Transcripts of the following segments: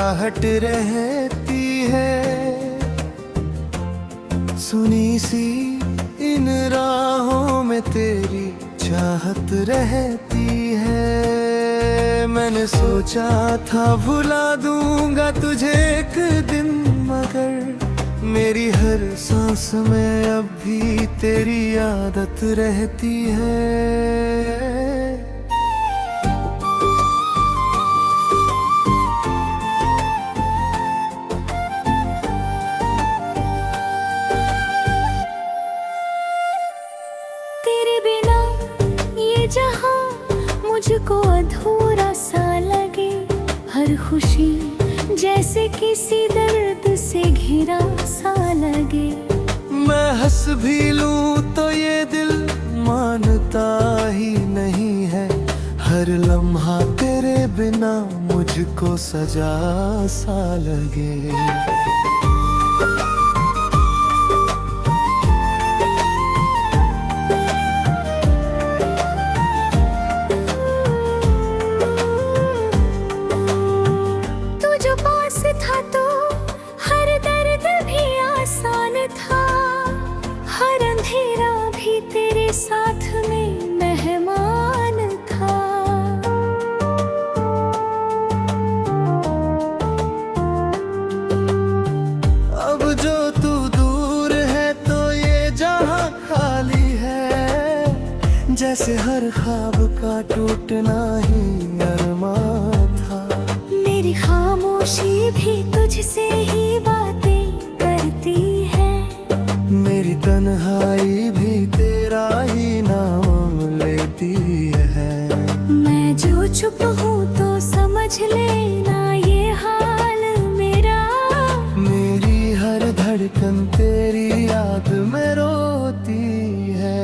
मुस्कुराहट रहती है। सुनी सी इन राहों में तेरी चाहत रहती है। मैंने सोचा था भुला दूंगा तुझे एक दिन, मगर मेरी हर सांस में अब भी तेरी आदत रहती है। तेरे बिना ये जहां मुझको अधूरा सा लगे, हर खुशी जैसे किसी दर्द से घिरा सा लगे। मैं हंस भी लूं तो ये दिल मानता ही नहीं है, हर लम्हा तेरे बिना मुझको सजा सा लगे। तेरे साथ में मेहमान था। अब जो तू दूर है तो ये जहां खाली है, जैसे हर ख्वाब का टूटना ही अरमान था। मेरी खामोशी भी तुझसे ही बातें करती है, मेरी तन्हाई भी तेरा ही नाम लेती है। मैं जो चुप हूँ तो समझ लेना ये हाल मेरा। मेरी हर धड़कन तेरी याद में रोती है।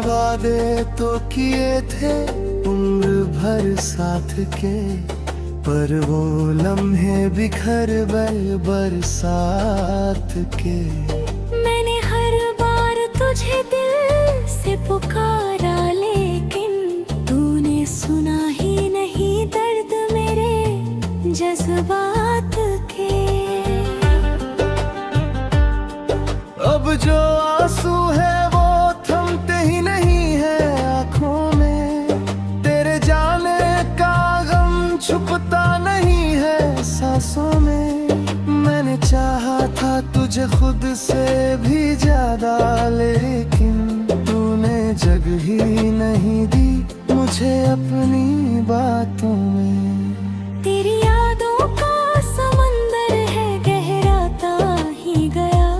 वादे तो किए थे उम्र भर साथ के, पर वो लम्हे बिखर गए बरसात के। मैंने हर बार तुझे दिल से पुकारा, लेकिन तूने सुना ही नहीं दर्द मेरे जज्बात के। अब जो आंसू है थमते ही नहीं है आँखों में, तेरे जाने का गम छुपता नहीं है सांसों में। मैंने चाहा था तुझे खुद से भी ज्यादा, लेकिन तूने जगह ही नहीं दी मुझे अपनी बातों में। तेरी यादों का समंदर है गहराता ही गया,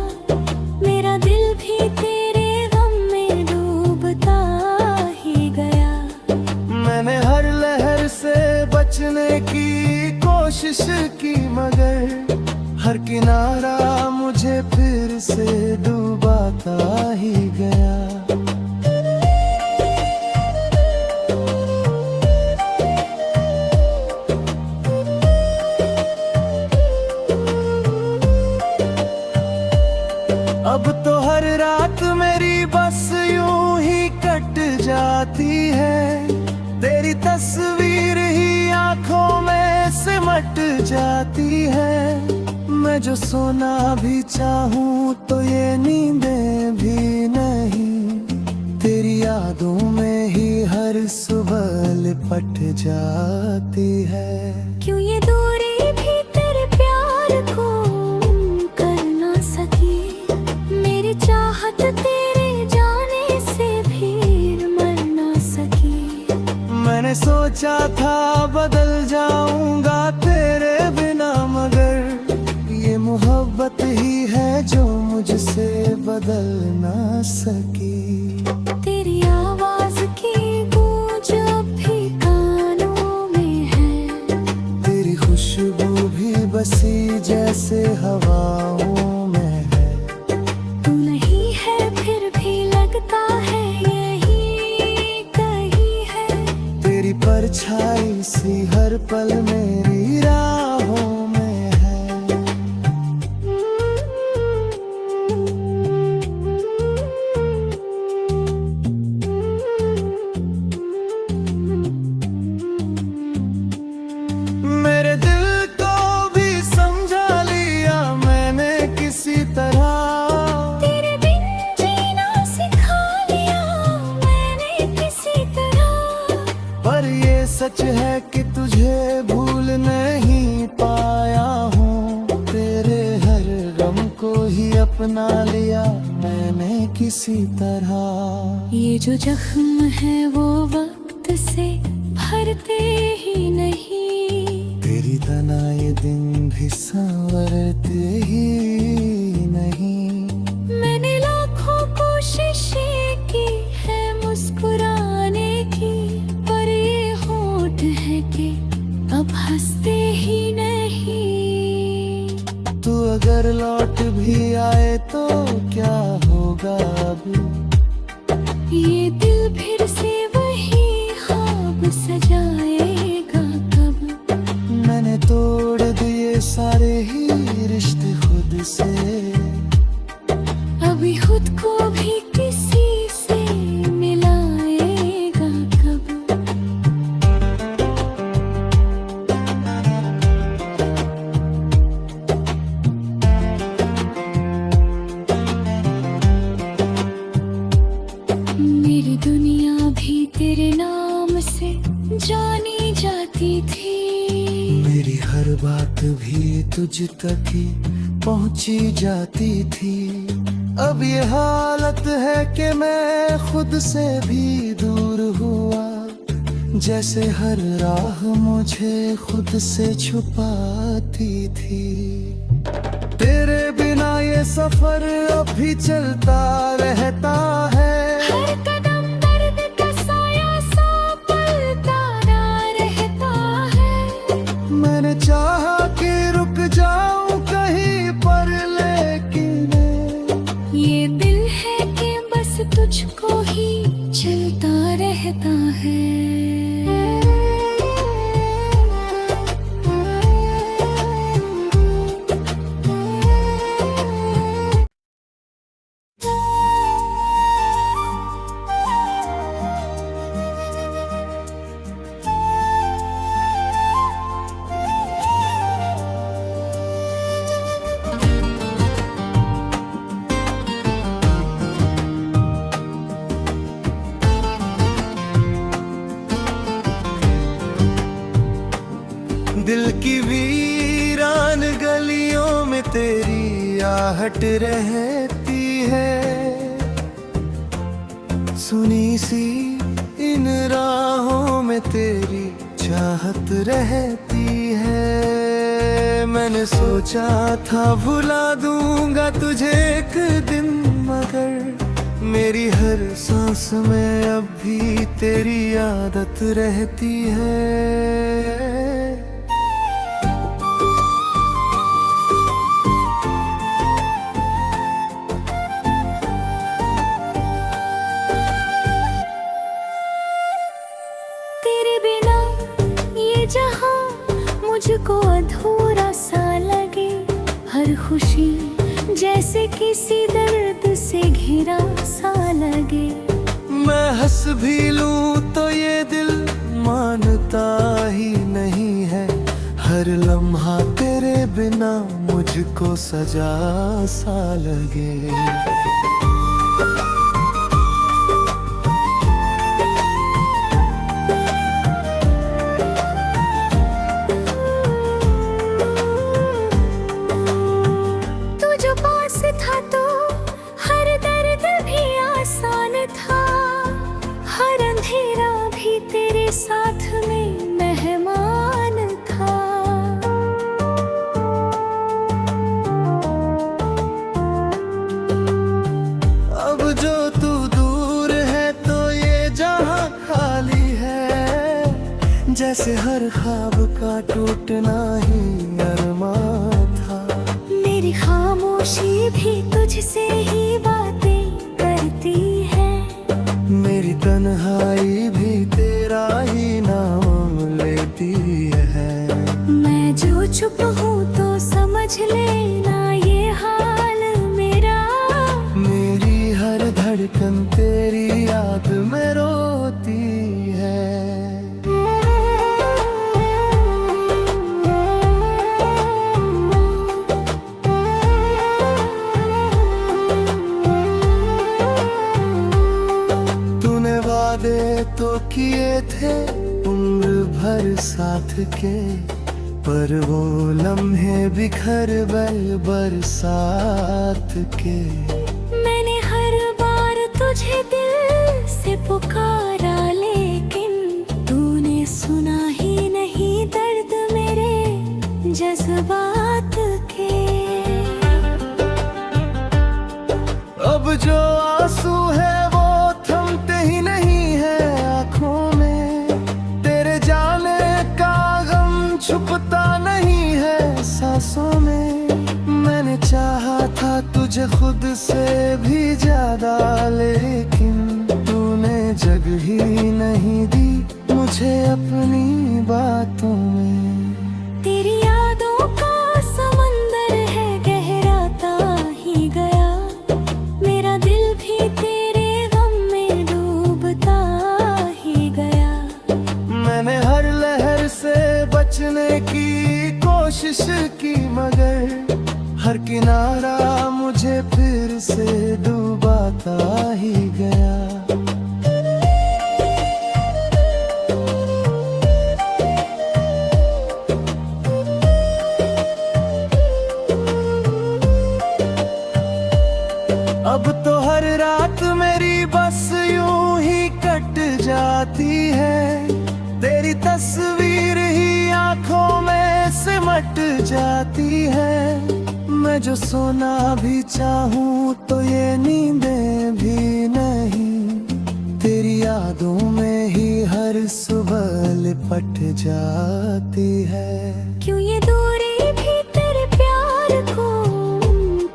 मेरा दिल भी तेरे मैंने हर लहर से बचने की कोशिश की, मगर हर किनारा मुझे फिर से डूबाता ही गया। अब तो हर रात मेरी बस यूं ही कट जाती है, तेरी तस्वीर ही आंखों में सिमट जाती है। मैं जो सोना भी चाहूं तो ये नींदें भी नहीं, तेरी यादों में ही हर सुबह लिपट जाती है। क्यों ये दूरी भी तेरे प्यार को कर ना सकी, मेरी चाहत तेरे जाने से भी मर ना सकी। मैंने सोचा था बदल जाऊंगा तेरे बिना, मगर ये मोहब्बत ही है जो मुझसे बदल ना सकी। तेरी आवाज की गूंज अब भी कानों में है, तेरी खुशबू भी बसी जैसे हवाओं में है। तू नहीं है फिर भी लगता है यही कहीं है, तेरी परछाई सी हर पल मेरी राहों में है। अपना लिया मैंने किसी तरह। ये जो जख्म है वो वक्त से भरते ही नहीं, तेरी तनाए दिन भी संवरते ही नहीं। मैंने लाखों कोशिशें की है मुस्कुराने की, पर ये होठ है कि अब हंसते ही नहीं। तू अगर लौट भी आए तो क्या होगा अब, ये दिल फिर से वही ख्वाब सजाएगा कब। मैंने तोड़ दिए सारे ही रिश्ते खुद से, अभी खुद को भी किसी से मिलाएगा कब। मेरी दुनिया भी तेरे नाम से जानी जाती थी, मेरी हर बात भी तुझ तक ही पहुंची जाती थी। अब ये हालत है कि मैं खुद से भी दूर हुआ, जैसे हर राह मुझे खुद से छुपाती थी। तेरे बिना ये सफर अब भी चलता रहता है, हर कदम दर्द का साया सा पलता ना रहता है। मैंने चाहा कि रुक जाऊं कहीं पर, लेकिन ये दिल है कि बस तुझको ही चलता रहता है। दिल की वीरान गलियों में तेरी आहट रहती है, सुनी सी इन राहों में तेरी चाहत रहती है। मैंने सोचा था भुला दूंगा तुझे एक दिन, मगर मेरी हर सांस में अब भी तेरी आदत रहती है। तेरे बिना ये जहां मुझको अधूरा सा लगे, हर खुशी जैसे किसी दर्द से घिरा सा लगे। मैं हंस भी लूं तो ये दिल मानता ही नहीं है, हर लम्हा तेरे बिना मुझको सजा सा लगे। साथ में मेहमान था, अब जो तू दूर है तो ये जहां खाली है, जैसे हर ख्वाब का टूटना ही अरमान था। मेरी खामोशी भी तुझसे ही बातें करती है, मेरी तन्हाई भी तेरा ही नाम लेती है। मैं जो चुप हूँ तो समझ लेना ये हाल मेरा, मेरी हर धड़कन तेरी याद में रोती है। तूने वादे तो किए थे उम्र भर साथ के, पर वो लम्हे बिखर गए बरसात के। मैंने हर बार तुझे दिल से पुकारा, लेकिन तूने सुना ही नहीं दर्द मेरे जज्बात के। अब जो आंसू है वो थमते ही नहीं है आंखों में, तेरे जाने का गम छुपता नहीं है सांसों में। मैंने चाहा था तुझे खुद से भी ज्यादा, लेकिन तूने जगह ही नहीं दी मुझे अपनी बातों में। तेरी यादों का समंदर है गहराता ही गया, मेरा दिल भी तेरे गम में डूबता ही गया। मैंने हर लहर से बचने की कोशिश की, मगर हर किनारा मुझे फिर से डूबाता ही गया। अब तो हर रात मेरी बस यूं ही कट जाती है, तेरी तस्वीर ही आंखों में सिमट जाती है। मैं जो सोना भी चाहूं तो ये नींदें भी नहीं, तेरी यादों में ही हर सुबह लिपट जाती है। क्यों ये दूरी भी तेरे प्यार को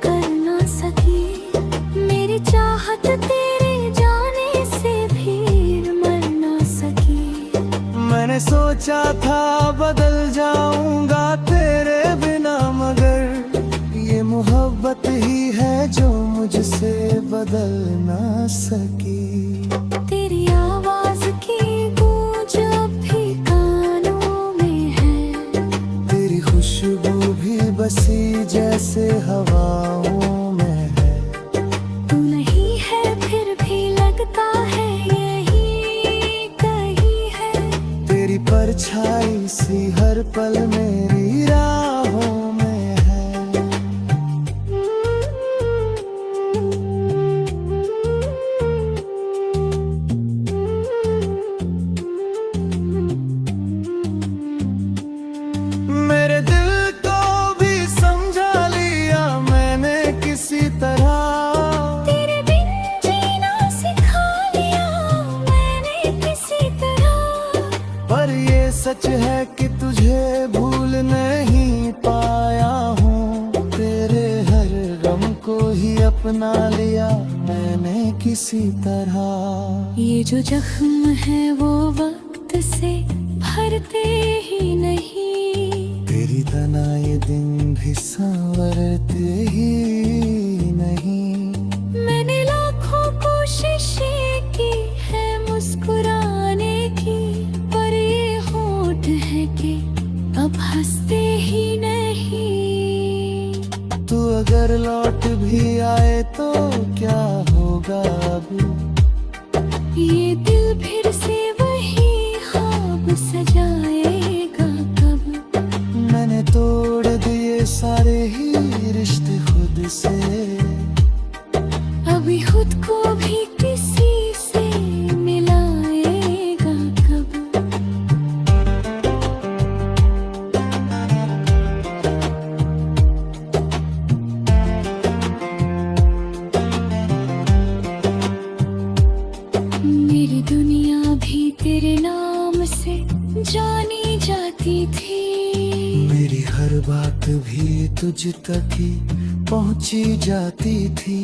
कर ना सकी, मेरी चाहत तेरे जाने से भी मर ना सकी। मैंने सोचा था बदल जाऊंगा तेरे बिना, मगर ये मोहब्बत ही है जो मुझसे बदल ना सकी। तेरी आवाज की गूंज अब भी कानों में है, तेरी खुशबू भी बसी जैसे हवाओं में है। तू नहीं है फिर भी लगता है यही कहीं है, तेरी परछाई सी हर पल मेरी राहों में है। मेरे दिल को भी समझा लिया मैंने किसी तरह, तेरे बिन जीना सिखा लिया मैंने किसी तरह। पर ये सच है कि तुझे भूल नहीं पाया हूँ, तेरे हर गम को ही अपना लिया मैंने किसी तरह। ये जो जख्म है वो वक्त से भरते ही नहीं, तेरी तना ये दिन भी संवरते ही नहीं। मैंने लाखों कोशिशें की है मुस्कुराने की, पर ये होठ है कि अब हंसते ही नहीं। तू अगर लौट भी आए तो क्या होगा अब, ये दिल फिर से वही ख्वाब सजाएगा कब। मैंने तोड़ दिए सारे ही रिश्ते खुद से, अभी खुद को भी किसी से मिलाएगा कब। मेरी दुनिया भी तेरे नाम से जानी जाती थी, मेरी हर बात भी तुझ तक ही पहुंची जाती थी।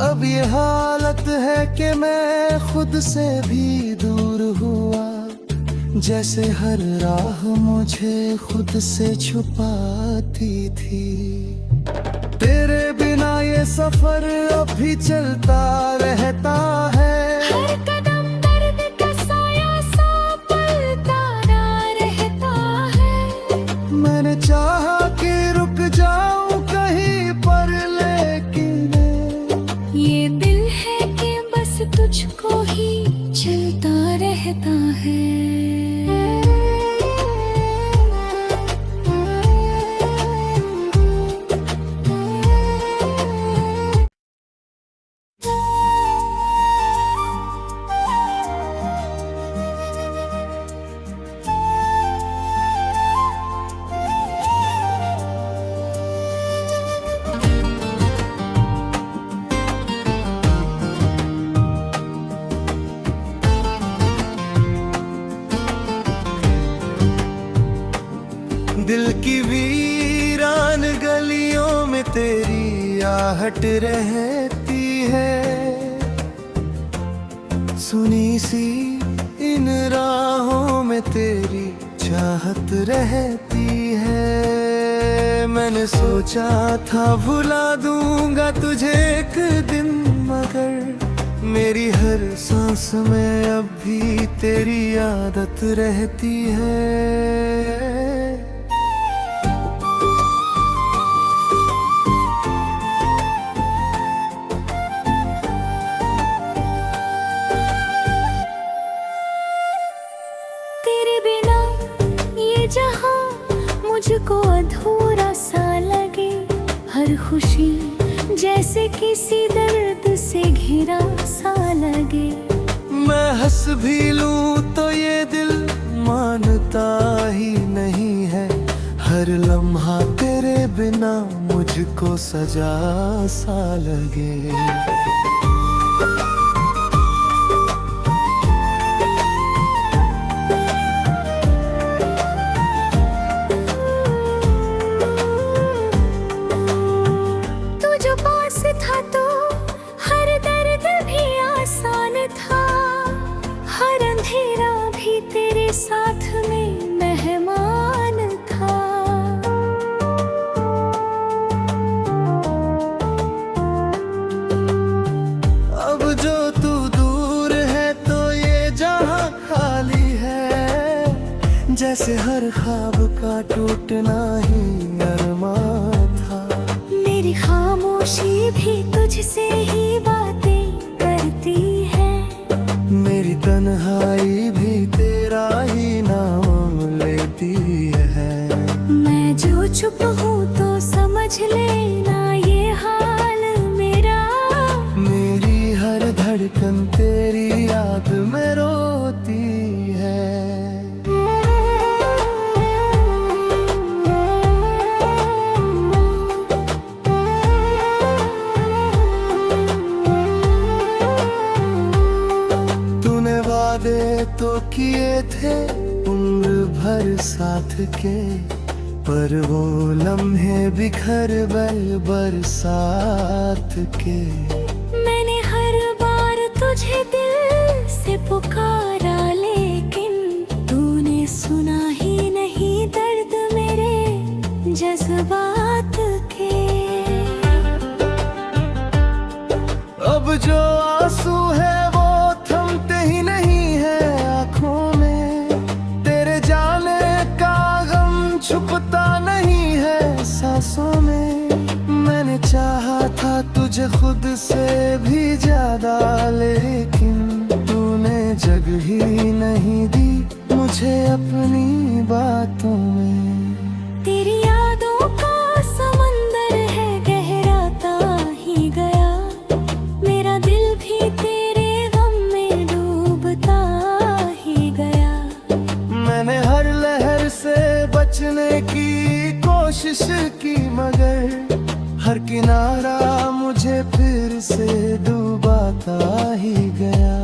अब ये हालत है कि मैं खुद से भी दूर हुआ, जैसे हर राह मुझे खुद से छुपाती थी। तेरे बिना ये सफर अब भी चलता रहता है, हर कदम दर्द का साया सा पलता ना रहता है। मैंने चाहा कि रुक जाऊं कहीं पर, लेकिन ये दिल है कि बस तुझको ही चलता रहता है। मुस्कुराहट रहती है। सुनी सी इन राहों में तेरी चाहत रहती है। मैंने सोचा था भुला दूंगा तुझे एक दिन, मगर मेरी हर सांस में अब भी तेरी आदत रहती है। तेरे बिना ये जहां मुझको अधूरा सा लगे, हर खुशी जैसे किसी दर्द से घिरा सा लगे। मैं हंस भी लूं तो ये दिल मानता ही नहीं है, हर लम्हा तेरे बिना मुझको सजा सा लगे। तेरे साथ में मेहमान था। अब जो तू दूर है तो ये जहां खाली है, जैसे हर ख्वाब का टूटना ही अरमान था। मेरी खामोशी भी तुझसे ही बातें करती है, मेरी तन्हाई भी तेरा ही नाम लेती है। मैं जो चुप हूँ तो समझ लेना ये हाल मेरा। मेरी हर धड़कन तेरी याद में रोती है। तूने वादे तो किए थे उम्र भर साथ के, पर वो लम्हे बिखर गए बरसात के। मैंने हर बार तुझे दिल से पुकारा, लेकिन तूने सुना ही नहीं दर्द मेरे जज्बात के। अब जो आंसू है वो थमते ही नहीं है आँखों में, तेरे जाने का गम छुपता नहीं है सांसों में। मैंने चाहा था तुझे खुद से भी ज्यादा, लेकिन तूने जगह ही नहीं दी मुझे अपनी बातों में। तेरी यादों का समंदर है गहराता ही गया, मेरा दिल भी तेरे गम में डूबता ही गया। मैंने हर लहर से बचने की कोशिश की, मगर हर किनारा मुझे फिर से डूबाता ही गया।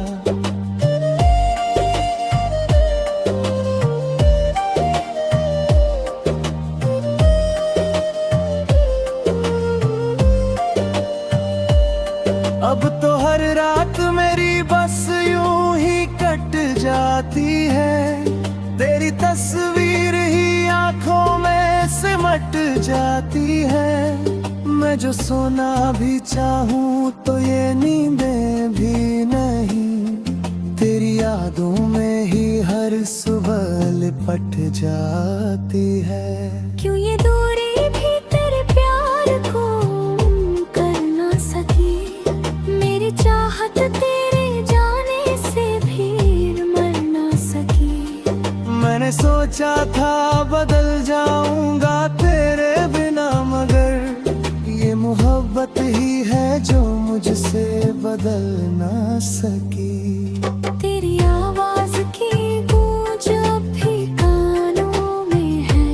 अब तो हर रात मेरी बस यूं ही कट जाती है, तेरी तस्वीर ही आंखों में सिमट जाती है। मैं जो सोना भी चाहूं तो ये नींदें भी नहीं, तेरी यादों में ही हर सुबह लिपट जाती है। क्यों ये दूरी भी तेरे प्यार को कर ना सकी, मेरी चाहत तेरे जाने से भी मर ना सकी। मैंने सोचा था बदल जाऊंगा तेरे बिना, मगर ये मोहब्बत ही है जो मुझसे बदल ना सकी। तेरी आवाज की गूंज अब भी कानों में है,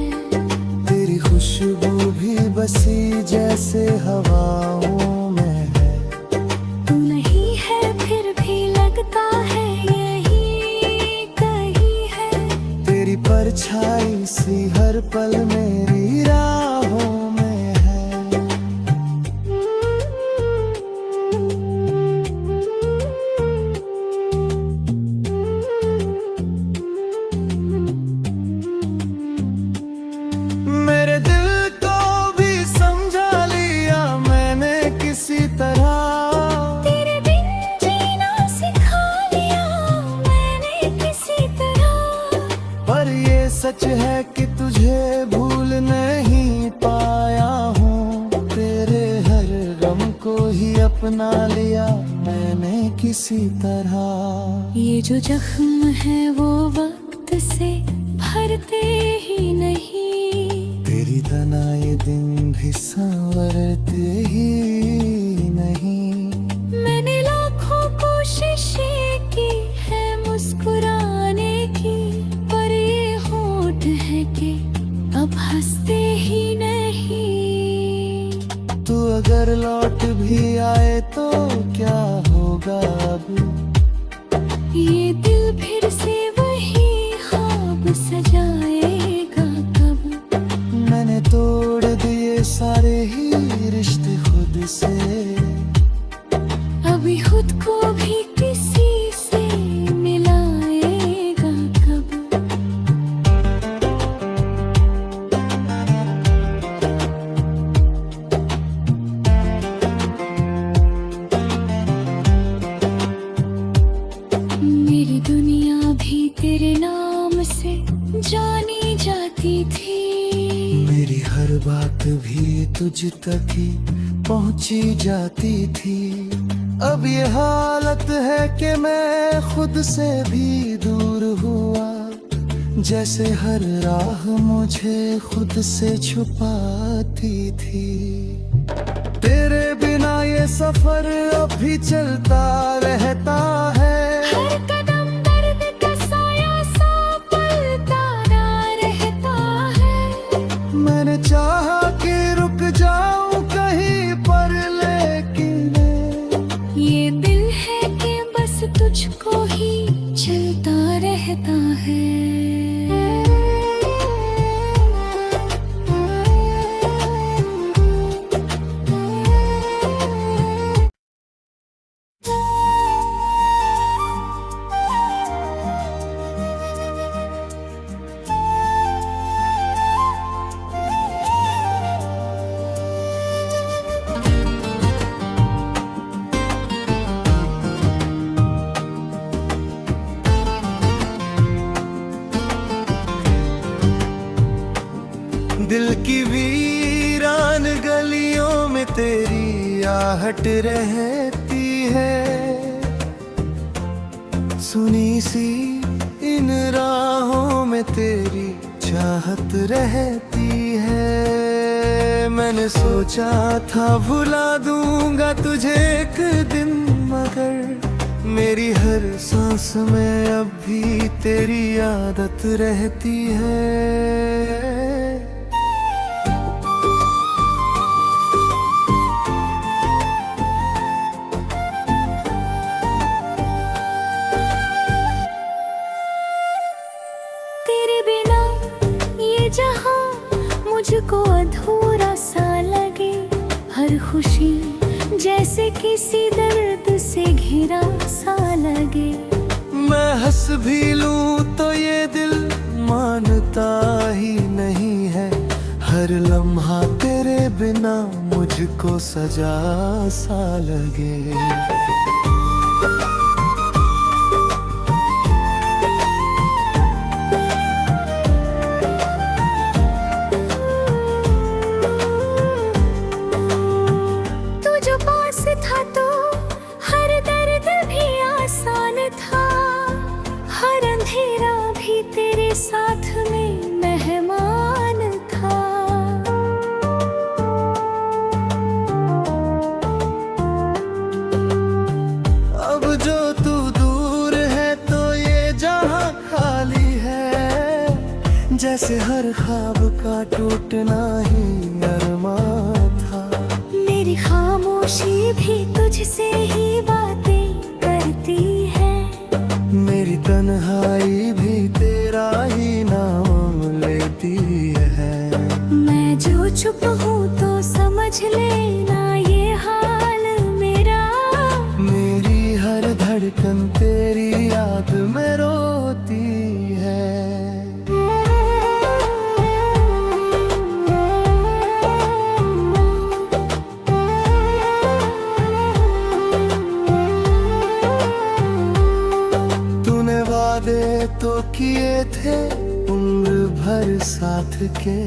तेरी खुशबू भी बसी जैसे हवाओं में है। तू नहीं है फिर भी लगता है यही कहीं है, तेरी परछाई सी हर पल मेरी राहों में है। अपना लिया मैंने किसी तरह। ये जो जख्म है वो वक्त से भरते ही नहीं, तेरी तनाए दिन भी संवरते ही नहीं। मैंने लाखों कोशिशें की है मुस्कुराने की, पर ये होठ है कि अब हंसते ही नहीं। तू अगर लौट भी आए तो क्या होगा अब, ये दिल फिर से वही ख्वाब सजाएगा कब। मैंने तोड़ दिए सारे ही रिश्ते खुद से, अभी खुद को भी किसी से मिलाएगा कब। मेरी दुनिया भी तेरे नाम से जानी जाती थी, मेरी हर बात भी तुझ तक ही पहुंची जाती थी। अब ये हालत है कि मैं खुद से भी दूर हुआ, जैसे हर राह मुझे खुद से छुपाती थी। तेरे बिना ये सफर अब भी चलता रहता है, हर कदम दर्द का साया सा पलता ना रहता है। मैंने चाहा कि रुक जाऊं कहीं पर, लेकिन ये दिल है कि बस तुझको ही चलता रहता है। दिल की वीरान गलियों में तेरी आहट रहती है, सुनी सी इन राहों में तेरी चाहत रहती है। मैंने सोचा था भुला दूंगा तुझे एक दिन, मगर मेरी हर सांस में अब भी तेरी आदत रहती है। तेरे बिना ये जहां मुझको अधूरा सा लगे, हर खुशी जैसे किसी दर्द से घिरा सा लगे। मैं हंस भी लूं तो ये दिल मानता ही नहीं है, हर लम्हा तेरे बिना मुझको सजा सा लगे। साथ में मेहमान था, अब जो तू दूर है तो ये जहां खाली है, जैसे हर ख्वाब का टूटना ही अरमान था। मेरी खामोशी भी तुझसे ही बातें करती है, मेरी तन्हाई भी तेरा ही नाम लेती है। मैं जो चुप हूँ तो समझ लेना ये हाल मेरा, मेरी हर धड़कन तेरी याद में रोती है। तूने वादे तो किए थे उम्र भर साथ के,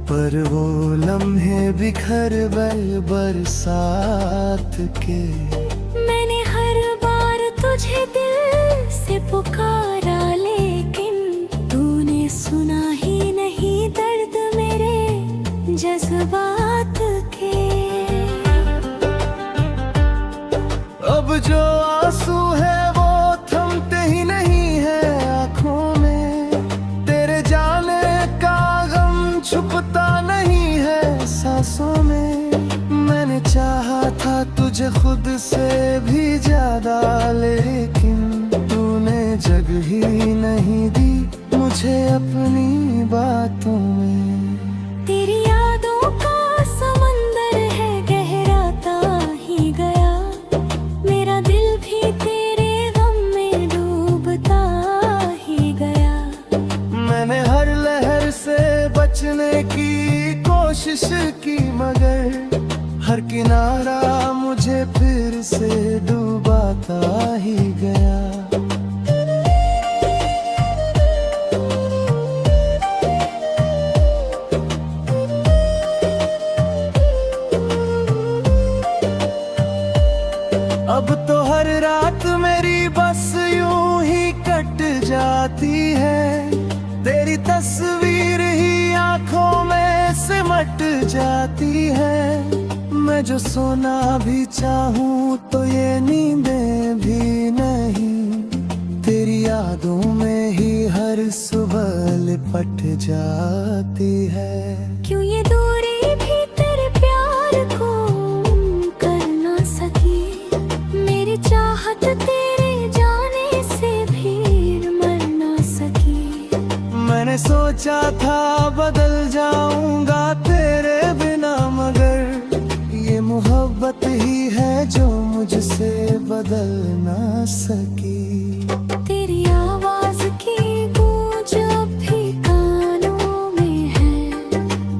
पर वो लम्हे बिखर गए बरसात के। मैंने हर बार तुझे दिल से पुकारा, लेकिन तूने सुना ही नहीं दर्द मेरे जज्बात के। अब जो आंसू है वो थमते ही नहीं है आंखों में, तेरे जाने का गम छुपता नहीं है सांसों में। मैंने चाहा था तुझे खुद से भी ज्यादा, लेकिन तूने जगह ही नहीं दी मुझे अपनी बातों में। तेरी यादों का समंदर है गहराता ही गया, मेरा दिल भी तेरे गम में डूबता ही गया। मैंने हर लहर से बचने की कोशिश की, मगर हर किनारा मुझे फिर से डूबाता ही गया। अब तो हर रात मेरी बस यूं ही कट जाती है, तेरी तस्वीर ही आंखों में सिमट जाती है। मैं जो सोना भी चाहूं तो ये नींदें भी नहीं, तेरी यादों में ही हर सुबह लिपट जाती है। क्यों ये दूरी भी तेरे प्यार को कर ना सकी, मेरी चाहत तेरे जाने से भी मर ना सकी। मैंने सोचा था बदल जाऊंगा तेरे बिना, मगर ये मोहब्बत ही है जो मुझसे बदल ना सकी। तेरी आवाज की गूंज अब भी कानों में है,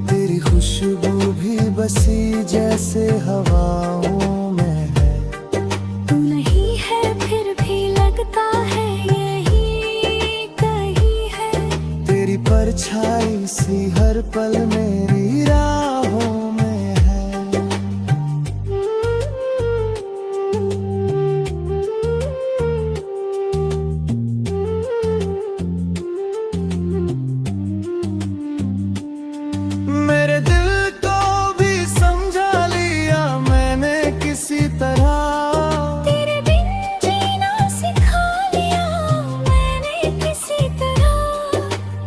तेरी खुशबू भी बसी जैसे हवाओं में है। तू नहीं है फिर भी लगता है यही कहीं है, तेरी परछाई सी हर पल मेरी राहों में है। मेरे दिल को भी समझा लिया मैंने किसी तरह, तेरे बिन जीना सिखा लिया मैंने किसी तरह।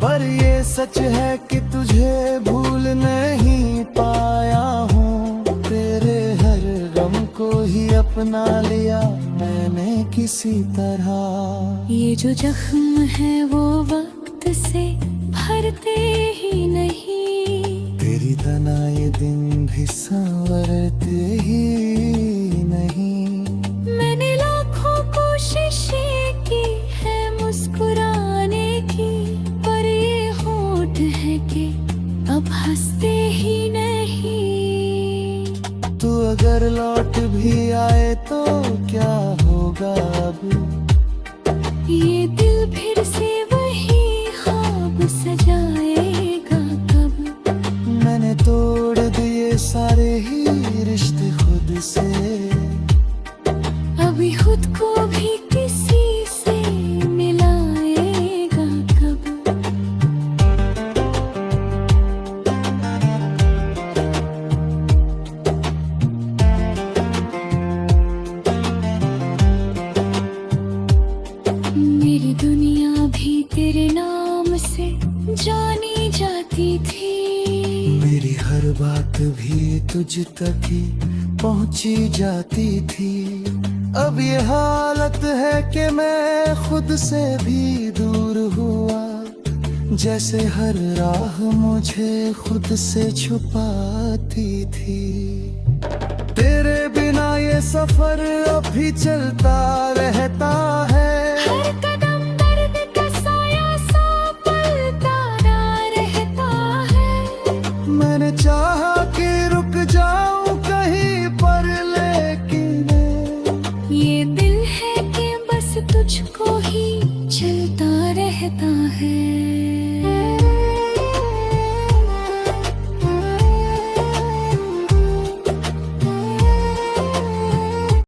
पर ये सच है कि तुझे भूल नहीं पाया हूँ, तेरे हर गम को ही अपना लिया मैंने किसी तरह। ये जो जख्म है वो वक्त से भरते ही नहीं, तेरी तनाए दिन भी संवरते ही नहीं। मैंने लाखों कोशिशें की है मुस्कुराने की, पर ये होठ है कि अब हंसते ही नहीं। तू अगर लौट भी आए तो क्या होगा अब, ये दिल फिर से वही ख्वाब सजाएगा कब। मैंने तोड़ दिए सारे ही रिश्ते खुद से, अभी खुद को भी किसी से मिलाएगा कब। मेरी दुनिया भी तेरे नाम से जानी जाती थी, मेरी हर बात भी तुझ तक ही पहुंची जाती थी। अब ये हालत है कि मैं खुद से भी दूर हुआ, जैसे हर राह मुझे खुद से छुपाती थी। तेरे बिना ये सफर अब भी चलता रहता है,